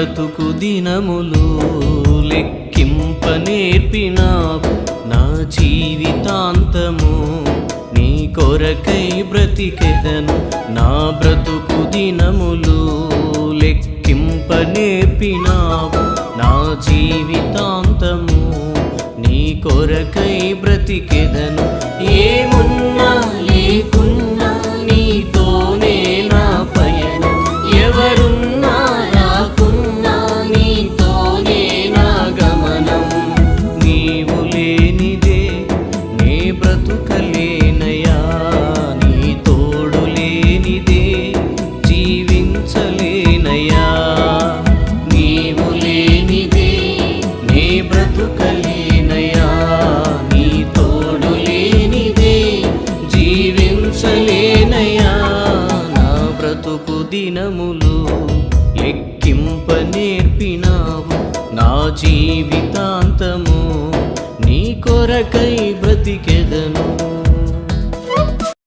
బ్రతుకు దినములు లెక్కింప నేర్పినావు. నా జీవితాంతము నీ కొరకై బ్రతికెదను. నా బ్రతుకు దినములు లెక్కింప నేర్పినావు. నా జీవితాంతము నీ కొరకై బ్రతికెదను. ఏమున్నా లేకున్నా నీతోనే నా పయనం. ఎవరున్నా రాకున్నా నీతోనే నా గమనం. నీవు లేనిదే నే బ్రతుకలేనయా, నీ తోడు లేనిదే జీవించలేనయా. నీవు లేనిదే నే బ్రతుకలేనయా, నీ తోడు లేనిదే జీవించలేనయా. నా బ్రతుకు దినములు లెక్కింప నేర్పినావు. నా జీవితాంతము నీ కొరకై బ్రతికెదను.